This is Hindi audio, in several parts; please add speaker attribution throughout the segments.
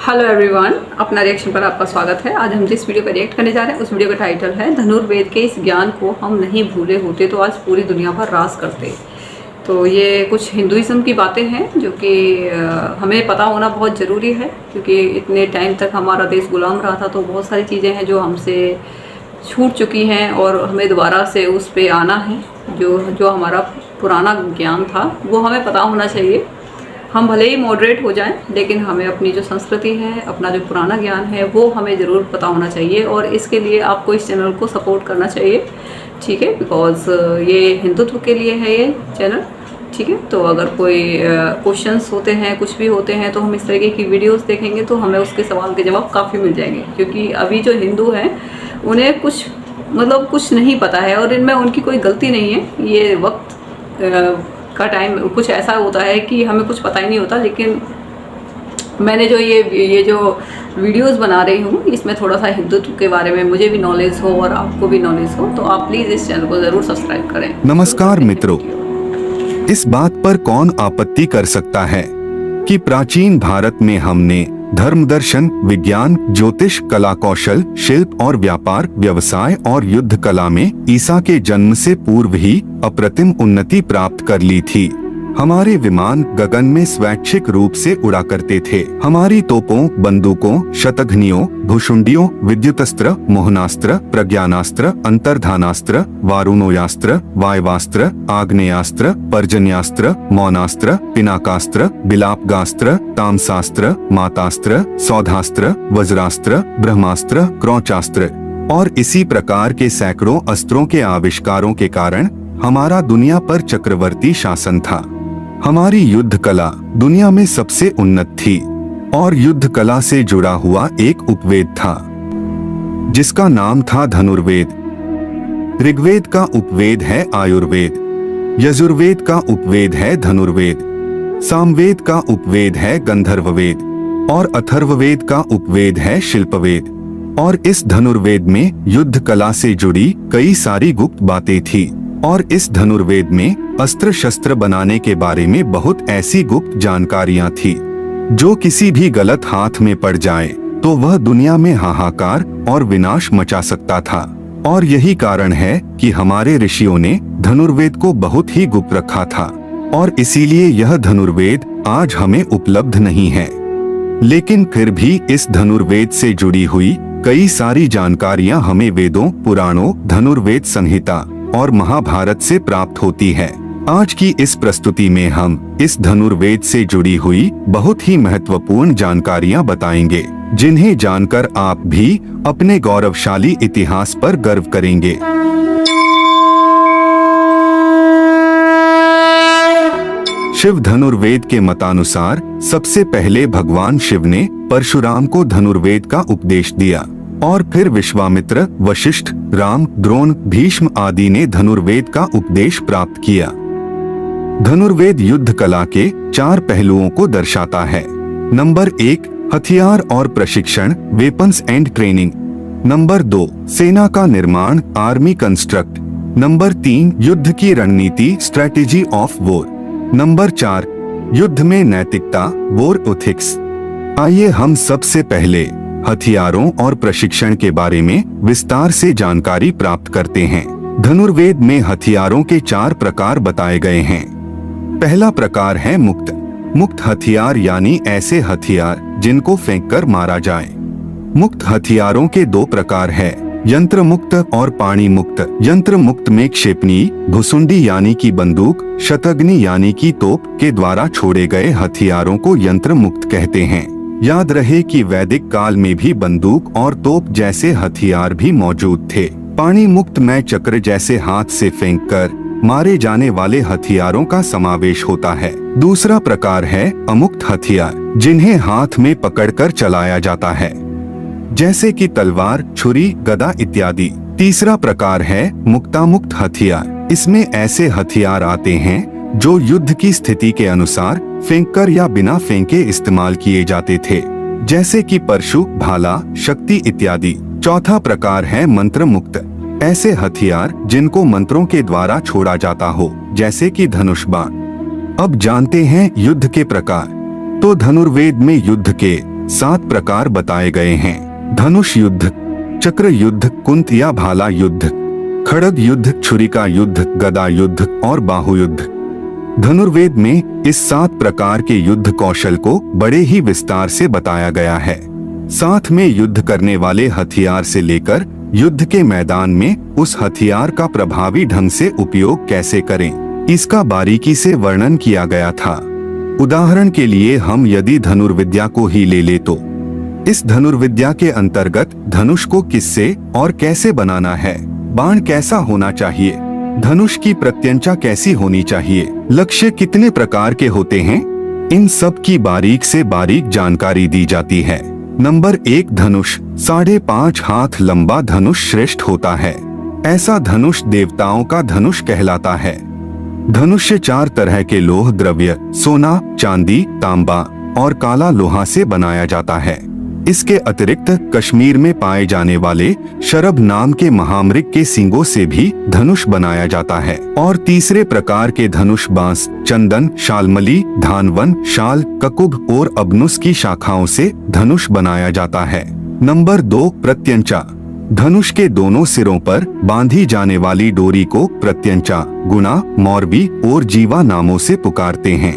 Speaker 1: हेलो एवरीवन, अपना रिएक्शन पर आपका स्वागत है। आज हम जिस वीडियो पर रिएक्ट करने जा रहे हैं उस वीडियो का टाइटल है धनुर्वेद के इस ज्ञान को हम नहीं भूले होते तो आज पूरी दुनिया पर राज करते। तो ये कुछ हिंदुइज्म की बातें हैं जो कि हमें पता होना बहुत ज़रूरी है, क्योंकि इतने टाइम तक हमारा देश गुलाम रहा था तो बहुत सारी चीज़ें हैं जो हमसे छूट चुकी हैं और हमें दोबारा से उस पर आना है। जो हमारा पुराना ज्ञान था वो हमें पता होना चाहिए। हम भले ही मॉडरेट हो जाएं, लेकिन हमें अपनी जो संस्कृति है, अपना जो पुराना ज्ञान है वो हमें ज़रूर पता होना चाहिए और इसके लिए आपको इस चैनल को सपोर्ट करना चाहिए, ठीक है। बिकॉज़ ये हिंदुत्व के लिए है ये चैनल, ठीक है। तो अगर कोई क्वेश्चंस होते हैं, कुछ भी होते हैं, तो हम इस तरीके की वीडियोस देखेंगे तो हमें उसके सवाल के जवाब काफ़ी मिल जाएंगे। क्योंकि अभी जो हिंदू हैं उन्हें कुछ नहीं पता है और इनमें उनकी कोई गलती नहीं है। ये वक्त का टाइम कुछ ऐसा होता है कि हमें कुछ पता ही नहीं होता। लेकिन मैंने जो ये जो वीडियोस बना रही हूँ इसमें थोड़ा सा हिंदुत्व के बारे में मुझे भी नॉलेज हो और आपको भी नॉलेज हो, तो आप प्लीज़ इस चैनल को ज़रूर सब्सक्राइब करें।
Speaker 2: नमस्कार मित्रों, इस बात पर कौन आपत्ति कर सकता है कि प्राचीन भारत में हमने धर्म, दर्शन, विज्ञान, ज्योतिष, कला कौशल, शिल्प और व्यापार, व्यवसाय और युद्ध कला में ईसा के जन्म से पूर्व ही अप्रतिम उन्नति प्राप्त कर ली थी। हमारे विमान गगन में स्वैच्छिक रूप से उड़ा करते थे। हमारी तोपों, बंदूकों, शतघ्नियों, भुशुंडियों, विद्युतस्त्र, मोहनास्त्र, प्रज्ञानास्त्र, अंतर्धानास्त्र, वारुणोयास्त्र, वायवास्त्र, आग्नेयास्त्र, पर्जन्यास्त्र, मौनास्त्र, पिनाकास्त्र, बिलापगास्त्र, तामसास्त्र, मातास्त्र, सौधास्त्र, वज्रास्त्र, ब्रह्मास्त्र, क्रौचास्त्र और इसी प्रकार के सैकड़ों अस्त्रों के आविष्कारों के कारण हमारा दुनिया पर चक्रवर्ती शासन था। हमारी युद्ध कला दुनिया में सबसे उन्नत थी और युद्ध कला से जुड़ा हुआ एक उपवेद था जिसका नाम था धनुर्वेद। ऋग्वेद का उपवेद है आयुर्वेद, यजुर्वेद का उपवेद है धनुर्वेद, सामवेद का उपवेद है गंधर्ववेद और अथर्ववेद का उपवेद है शिल्पवेद। और इस धनुर्वेद में युद्ध कला से जुड़ी कई सारी गुप्त बातें थी और इस धनुर्वेद में अस्त्र शस्त्र बनाने के बारे में बहुत ऐसी गुप्त जानकारियां थी जो किसी भी गलत हाथ में पड़ जाए तो वह दुनिया में हाहाकार और विनाश मचा सकता था। और यही कारण है कि हमारे ऋषियों ने धनुर्वेद को बहुत ही गुप्त रखा था और इसीलिए यह धनुर्वेद आज हमें उपलब्ध नहीं है। लेकिन फिर भी इस धनुर्वेद से जुड़ी हुई कई सारी जानकारियां हमें वेदों, पुराणों, धनुर्वेद संहिता और महाभारत से प्राप्त होती है। आज की इस प्रस्तुति में हम इस धनुर्वेद से जुड़ी हुई बहुत ही महत्वपूर्ण जानकारियां बताएंगे, जिन्हें जानकर आप भी अपने गौरवशाली इतिहास पर गर्व करेंगे। शिव धनुर्वेद के मतानुसार सबसे पहले भगवान शिव ने परशुराम को धनुर्वेद का उपदेश दिया और फिर विश्वामित्र, वशिष्ठ, राम, द्रोण, भीष्म आदि ने धनुर्वेद का उपदेश प्राप्त किया। धनुर्वेद युद्ध कला के 4 पहलुओं को दर्शाता है। नंबर 1, हथियार और प्रशिक्षण, वेपन्स एंड ट्रेनिंग। नंबर 2, सेना का निर्माण, आर्मी कंस्ट्रक्ट। नंबर 3, युद्ध की रणनीति, स्ट्रेटेजी ऑफ वॉर। नंबर 4, युद्ध में नैतिकता, वॉर एथिक्स। आइए हम सबसे पहले हथियारों और प्रशिक्षण के बारे में विस्तार से जानकारी प्राप्त करते हैं। धनुर्वेद में हथियारों के 4 प्रकार बताए गए हैं। पहला प्रकार है मुक्त। मुक्त हथियार यानी ऐसे हथियार जिनको फेंककर मारा जाए। मुक्त हथियारों के 2 प्रकार है, यंत्र मुक्त और पाणी मुक्त। यंत्र मुक्त में क्षेपणी, भुसुंडी यानी कि बंदूक, शतघ्नि यानी कि तोप के द्वारा छोड़े गए हथियारों को यंत्र मुक्त कहते हैं। याद रहे कि वैदिक काल में भी बंदूक और तोप जैसे हथियार भी मौजूद थे। पाणी मुक्त में चक्र जैसे हाथ से फेंककर मारे जाने वाले हथियारों का समावेश होता है। दूसरा प्रकार है अमुक्त हथियार, जिन्हें हाथ में पकड़कर चलाया जाता है, जैसे कि तलवार, छुरी, गदा इत्यादि। तीसरा प्रकार है मुक्तामुक्त हथियार। इसमें ऐसे हथियार आते हैं जो युद्ध की स्थिति के अनुसार फेंककर या बिना फेंके इस्तेमाल किए जाते थे, जैसे कि परशु, भाला, शक्ति इत्यादि। चौथा प्रकार है मंत्र मुक्त। ऐसे हथियार जिनको मंत्रों के द्वारा छोड़ा जाता हो, जैसे कि धनुष बाण। अब जानते हैं युद्ध के प्रकार। तो धनुर्वेद में युद्ध के 7 प्रकार बताए गए हैं। धनुष युद्ध, चक्र युद्ध, कुंत या भाला युद्ध, खड़ग युद्ध, छुरिका युद्ध, गदा युद्ध और बाहु युद्ध। धनुर्वेद में इस 7 प्रकार के युद्ध कौशल को बड़े ही विस्तार से बताया गया है। साथ में युद्ध करने वाले हथियार से लेकर युद्ध के मैदान में उस हथियार का प्रभावी ढंग से उपयोग कैसे करें, इसका बारीकी से वर्णन किया गया था। उदाहरण के लिए हम यदि धनुर्विद्या को ही ले ले तो इस धनुर्विद्या के अंतर्गत धनुष को किससे और कैसे बनाना है, बाण कैसा होना चाहिए, धनुष की प्रत्यंचा कैसी होनी चाहिए, लक्ष्य कितने प्रकार के होते हैं, इन सब की बारीक से बारीक जानकारी दी जाती है। नंबर 1, धनुष। 5.5 हाथ लंबा धनुष श्रेष्ठ होता है। ऐसा धनुष देवताओं का धनुष कहलाता है। धनुष्य 4 तरह के लोह द्रव्य सोना, चांदी, तांबा और काला लोहा से बनाया जाता है। इसके अतिरिक्त कश्मीर में पाए जाने वाले शरभ नाम के महामृग के सींगों से भी धनुष बनाया जाता है। और तीसरे प्रकार के धनुष बांस, चंदन, शालमली, धानवन, शाल, ककुभ और अबनुस की शाखाओं से धनुष बनाया जाता है। नंबर 2, प्रत्यंचा। धनुष के दोनों सिरों पर बांधी जाने वाली डोरी को प्रत्यंचा, गुणा, मौरवी और जीवा नामों से पुकारते हैं।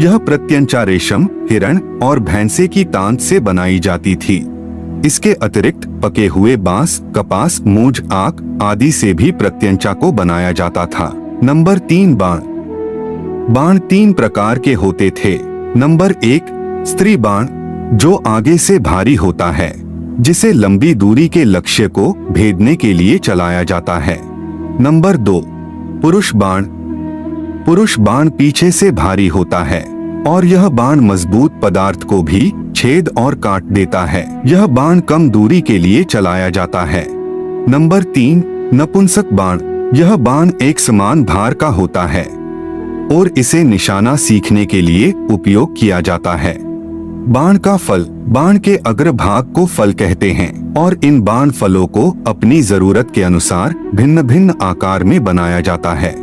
Speaker 2: यह प्रत्यंचा रेशम, हिरण और भैंसे की तांत से बनाई जाती थी। इसके अतिरिक्त पके हुए बांस, कपास, मूंज, आक आदि से भी प्रत्यंचा को बनाया जाता था। नंबर 3, बाण। बाण 3 प्रकार के होते थे। नंबर 1, स्त्री बाण, जो आगे से भारी होता है, जिसे लंबी दूरी के लक्ष्य को भेदने के लिए चलाया जाता है। नंबर 2, पुरुष बाण। पुरुष बाण पीछे से भारी होता है और यह बाण मजबूत पदार्थ को भी छेद और काट देता है। यह बाण कम दूरी के लिए चलाया जाता है। नंबर 3, नपुंसक बाण। यह बाण एक समान भार का होता है और इसे निशाना सीखने के लिए उपयोग किया जाता है। बाण का फल। बाण के अग्रभाग को फल कहते हैं और इन बाण फलों को अपनी जरूरत के अनुसार भिन्न भिन्न आकार में बनाया जाता है।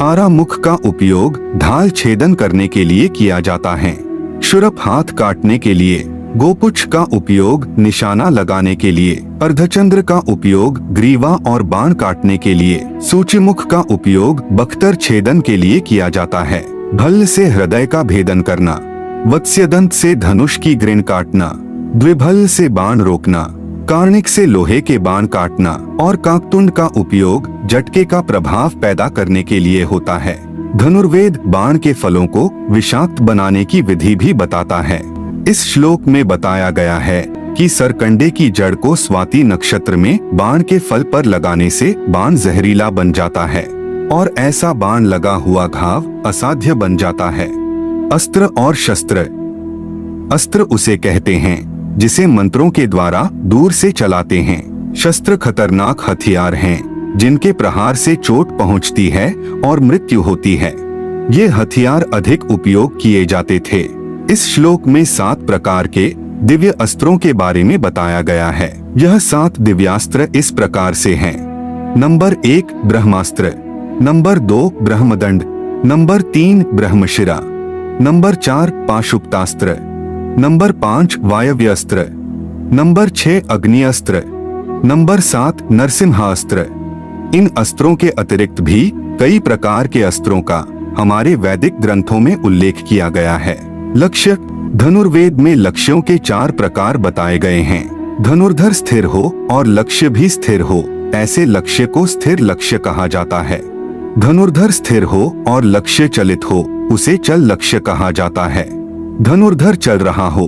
Speaker 2: आरा मुख का उपयोग ढाल छेदन करने के लिए किया जाता है। शुरप हाथ काटने के लिए, गोपुच्छ का उपयोग निशाना लगाने के लिए, अर्धचंद्र का उपयोग ग्रीवा और बाण काटने के लिए, सूचिमुख का उपयोग बख्तर छेदन के लिए किया जाता है। भल्ल से हृदय का भेदन करना, वत्स्यदंत से धनुष की ग्रेन काटना, द्विभल्ल से बाण रोकना, कार्णिक से लोहे के बाण काटना और काकतुंड का उपयोग झटके का प्रभाव पैदा करने के लिए होता है। धनुर्वेद बाण के फलों को विषाक्त बनाने की विधि भी बताता है। इस श्लोक में बताया गया है कि सरकंडे की जड़ को स्वाति नक्षत्र में बाण के फल पर लगाने से बाण जहरीला बन जाता है और ऐसा बाण लगा हुआ घाव असाध्य बन जाता है। अस्त्र और शस्त्र। अस्त्र उसे कहते हैं जिसे मंत्रों के द्वारा दूर से चलाते हैं। शस्त्र खतरनाक हथियार हैं जिनके प्रहार से चोट पहुंचती है और मृत्यु होती है। ये हथियार अधिक उपयोग किए जाते थे। इस श्लोक में 7 प्रकार के दिव्य अस्त्रों के बारे में बताया गया है। यह 7 दिव्यास्त्र इस प्रकार से हैं। Number 1, Brahmastra. Number 2, Brahmadanda. Number 3, Brahmashira. Number 4, Pashupatastra. Number 5, Vayavyastra. Number 6, Agniastra. Number 7, Narasimhastra. इन अस्त्रों के अतिरिक्त भी कई प्रकार के अस्त्रों का हमारे वैदिक ग्रंथों में उल्लेख किया गया है। लक्ष्य। धनुर्वेद में लक्ष्यों के 4 प्रकार बताए गए हैं। धनुर्धर स्थिर हो और लक्ष्य भी स्थिर हो, ऐसे लक्ष्य को स्थिर लक्ष्य कहा जाता है। धनुर्धर स्थिर हो और लक्ष्य चलित हो, उसे चल लक्ष्य कहा जाता है। धनुर्धर चल रहा हो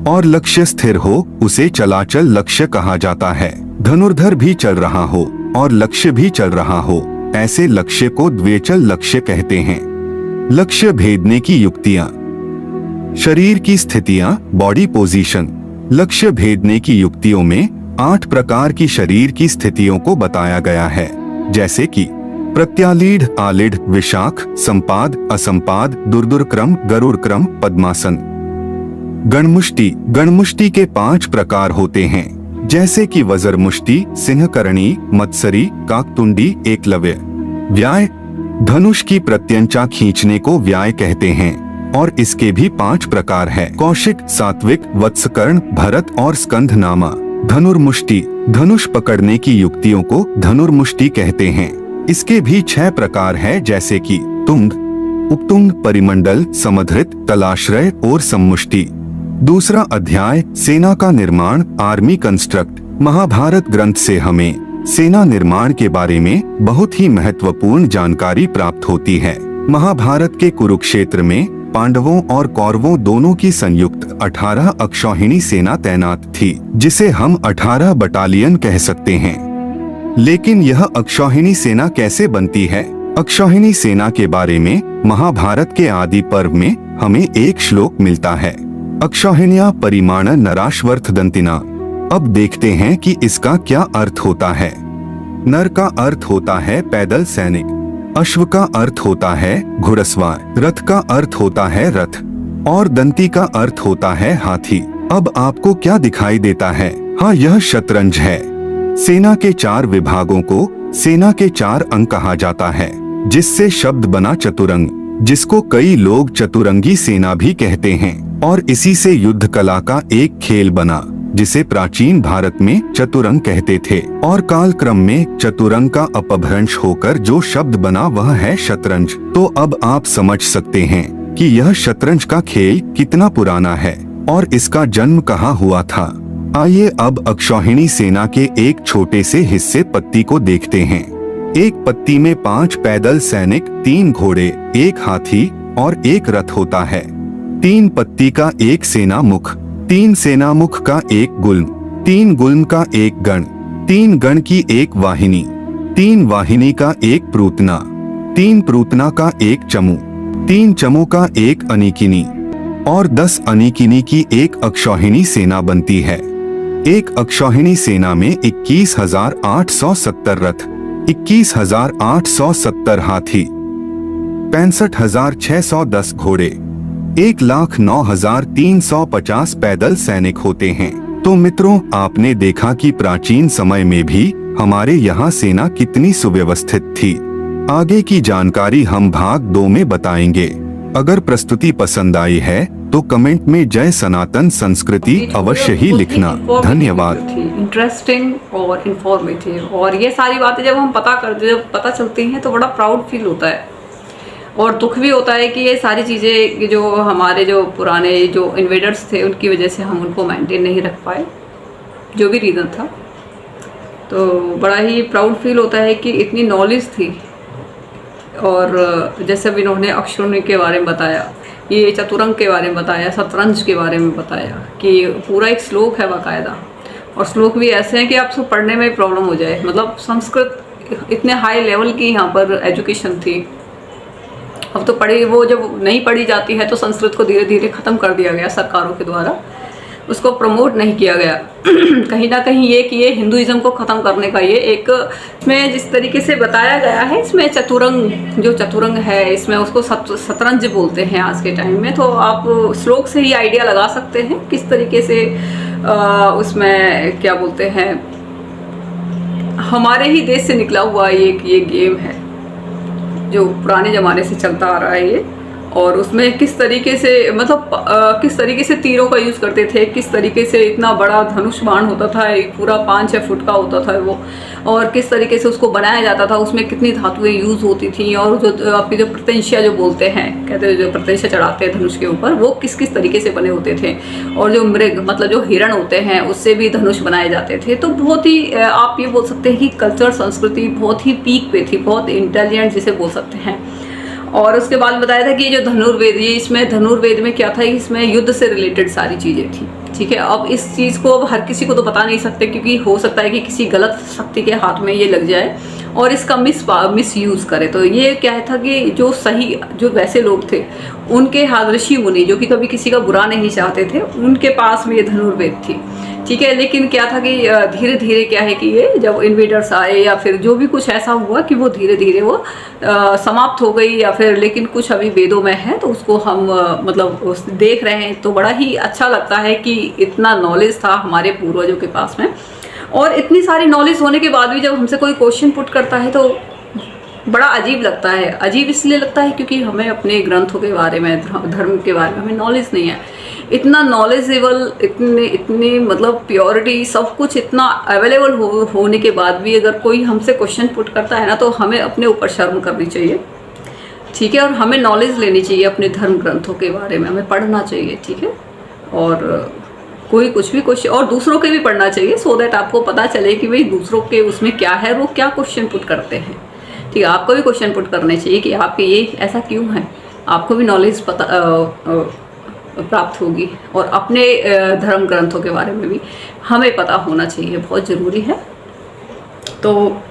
Speaker 2: और लक्ष्य स्थिर हो, उसे चलाचल लक्ष्य कहा जाता है। धनुर्धर भी चल रहा हो और लक्ष्य भी चल रहा हो, ऐसे लक्ष्य को द्वेचल लक्ष्य कहते हैं। लक्ष्य भेदने की युक्तियां। शरीर की स्थितियां, बॉडी पोजीशन। लक्ष्य भेदने की युक्तियों में 8 प्रकार की शरीर की स्थितियों को बताया गया है, जैसे कि प्रत्यालीढ़, आलीढ़, विशाख, संपाद, असंपाद, दुर्दुर क्रम, गरुड़ क्रम, पद्मासन। गणमुष्टि। गणमुष्टि के 5 प्रकार होते हैं, जैसे कि वज्रमुष्टि, सिंहकरणी, मत्सरी, काकतुंडी, एकलव्य। व्याय। धनुष की प्रत्यंचा खींचने को व्याय कहते हैं। और इसके भी 5 प्रकार है। कौशिक, सात्विक, वत्सकर्ण, भरत और स्कंधनामा। धनुर्मुष्टि, धनुष पकड़ने की युक्तियों को धनुर्मुष्टि कहते हैं। इसके भी 6 प्रकार है, जैसे कि तुंग, उपतुंग, परिमंडल, समधृत, तलाश्रय और सम्मुष्टि। दूसरा अध्याय, सेना का निर्माण, आर्मी कंस्ट्रक्ट। महाभारत ग्रंथ से हमें सेना निर्माण के बारे में बहुत ही महत्वपूर्ण जानकारी प्राप्त होती है। महाभारत के कुरुक्षेत्र में पांडवों और कौरवों दोनों की संयुक्त 18 अक्षौहिणी सेना तैनात थी, जिसे हम 18 बटालियन कह सकते हैं। लेकिन यह अक्षौहिणी सेना कैसे बनती है? अक्षौहिणी सेना के बारे में महाभारत के आदि पर्व में हमें एक श्लोक मिलता है, अक्षौहिण्या परिमाण नराश्वर्थदंतिना। अब देखते हैं कि इसका क्या अर्थ होता है। नर का अर्थ होता है पैदल सैनिक, अश्व का अर्थ होता है घुड़सवार, रथ का अर्थ होता है रथ और दंती का अर्थ होता है हाथी। अब आपको क्या दिखाई देता है? हाँ, यह शतरंज है। सेना के 4 विभागों को सेना के 4 अंग कहा जाता है, जिससे शब्द बना चतुरंग, जिसको कई लोग चतुरंगी सेना भी कहते हैं। और इसी से युद्ध कला का एक खेल बना, जिसे प्राचीन भारत में चतुरंग कहते थे। और काल क्रम में चतुरंग का अपभ्रंश होकर जो शब्द बना वह है शतरंज। तो अब आप समझ सकते हैं कि यह शतरंज का खेल कितना पुराना है और इसका जन्म कहाँ हुआ था। आइए अब अक्षौहिणी सेना के एक छोटे से हिस्से पत्ती को देखते हैं। एक पत्ती में 5 पैदल सैनिक, 3 घोड़े, 1 हाथी और 1 रथ होता है। 3 पत्ती का एक सेना मुख, 3 सेना मुख का एक गुल्म, 3 गुल्म का एक गण, 3 गण की एक वाहिनी, 3 वाहिनी का एक प्रूतना, 3 प्रूतना का एक चमू, 3 चमू का एक अनिकिनी और 10 अनिकिनी की एक अक्षौहिणी सेना बनती है। एक अक्षौहिणी सेना में 21,870 रथ, 21,870 हाथी, 65,610 घोड़े, 1,09,350 पैदल सैनिक होते हैं। तो मित्रों, आपने देखा कि प्राचीन समय में भी हमारे यहाँ सेना कितनी सुव्यवस्थित थी। आगे की जानकारी हम भाग 2 में बताएंगे। अगर प्रस्तुति पसंद आई है तो कमेंट में जय सनातन संस्कृति अवश्य ही लिखना। धन्यवाद।
Speaker 1: इंटरेस्टिंग और इंफॉर्मेटिव, और ये सारी बातें जब हम जब पता चलती हैं तो बड़ा प्राउड फील होता है और दुख भी होता है कि ये सारी चीज़ें जो हमारे जो पुराने जो इन्वेडर्स थे उनकी वजह से हम उनको मेंटेन नहीं रख पाए, जो भी रीज़न था। तो बड़ा ही प्राउड फील होता है कि इतनी नॉलेज थी। और जैसे अब इन्होंने अक्षौहिणी के बारे में बताया, ये चतुरंग के बारे में बताया, शतरंज के बारे में बताया कि पूरा एक श्लोक है बाकायदा, और श्लोक भी ऐसे हैं कि आपको पढ़ने में प्रॉब्लम हो जाए। मतलब संस्कृत इतने हाई लेवल की यहाँ पर एजुकेशन थी। अब तो वो जब नहीं पढ़ी जाती है तो संस्कृत को धीरे धीरे ख़त्म कर दिया गया सरकारों के द्वारा, उसको प्रमोट नहीं किया गया। कहीं ना कहीं ये कि ये हिंदुइज्म को ख़त्म करने का ये एक इसमें जिस तरीके से बताया गया है, इसमें चतुरंग जो चतुरंग है इसमें उसको शतरंज बोलते हैं आज के टाइम में। तो आप श्लोक से ही आइडिया लगा सकते हैं किस तरीके से उसमें क्या बोलते हैं, हमारे ही देश से निकला हुआ ये गेम है जो पुराने ज़माने से चलता आ रहा है ये। और उसमें किस तरीके से मतलब किस तरीके से तीरों का यूज़ करते थे, किस तरीके से इतना बड़ा धनुष बाण होता था, पूरा 5-6 फुट का होता था वो, और किस तरीके से उसको बनाया जाता था, उसमें कितनी धातुएं यूज़ होती थी। और जो आपकी जो प्रत्यंशिया जो बोलते हैं, कहते हैं जो प्रत्यंशिया चढ़ाते हैं धनुष के ऊपर, वो किस किस तरीके से बने होते थे। और जो मृग मतलब जो हिरण होते हैं उससे भी धनुष बनाए जाते थे। तो बहुत ही आप ये बोल सकते हैं कि कल्चर संस्कृति बहुत ही पीक पे थी, बहुत इंटेलिजेंट जिसे बोल सकते हैं। और उसके बाद बताया था कि जो धनुर्वेद, ये इसमें धनुर्वेद में क्या था, इसमें युद्ध से रिलेटेड सारी चीज़ें थी। ठीक है, अब इस चीज़ को अब हर किसी को तो बता नहीं सकते, क्योंकि हो सकता है कि किसी गलत शक्ति के हाथ में ये लग जाए और इसका मिस यूज़ करे। तो ये क्या था कि जो सही जो वैसे लोग थे उनके हाथ, ऋषि मुनि जो कि कभी किसी का बुरा नहीं चाहते थे, उनके पास में ये धनुर्वेद थी। ठीक है, लेकिन क्या था कि धीरे धीरे क्या है कि ये जब इन्वेडर्स आए या फिर जो भी कुछ ऐसा हुआ कि वो धीरे धीरे वो समाप्त हो गई, या फिर लेकिन कुछ अभी वेदों में है तो उसको हम मतलब देख रहे हैं। तो बड़ा ही अच्छा लगता है कि इतना नॉलेज था हमारे पूर्वजों के पास में, और इतनी सारी नॉलेज होने के बाद भी जब हमसे कोई क्वेश्चन पुट करता है तो बड़ा अजीब लगता है। अजीब इसलिए लगता है क्योंकि हमें अपने ग्रंथों के बारे में, धर्म के बारे में हमें नॉलेज नहीं है। इतना नॉलेजेबल, इतनी मतलब प्योरिटी, सब कुछ इतना अवेलेबल होने के बाद भी अगर कोई हमसे क्वेश्चन पुट करता है ना, तो हमें अपने ऊपर शर्म करनी चाहिए, ठीक है। और हमें नॉलेज लेनी चाहिए अपने धर्म ग्रंथों के बारे में, हमें पढ़ना चाहिए, ठीक है। और कोई कुछ भी क्वेश्चन, और दूसरों के भी पढ़ना चाहिए, सो दैट आपको पता चले कि भाई दूसरों के उसमें क्या है, वो क्या क्वेश्चन पुट करते हैं, ठीक है। आपको भी क्वेश्चन पुट करने चाहिए कि आपके ये ऐसा क्यों है, आपको भी नॉलेज प्राप्त होगी। और अपने धर्म ग्रंथों के बारे में भी हमें पता होना चाहिए, बहुत ज़रूरी है। तो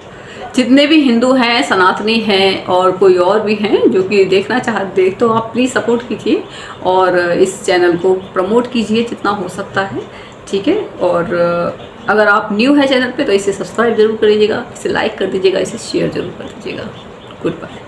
Speaker 1: जितने भी हिंदू हैं, सनातनी हैं और कोई और भी हैं जो कि देखना चाहते, तो आप प्लीज़ सपोर्ट कीजिए और इस चैनल को प्रमोट कीजिए जितना हो सकता है, ठीक है। और अगर आप न्यू है चैनल पे तो इसे सब्सक्राइब जरूर करिएगा, इसे लाइक कर दीजिएगा, इसे शेयर जरूर कर दीजिएगा। Good bye.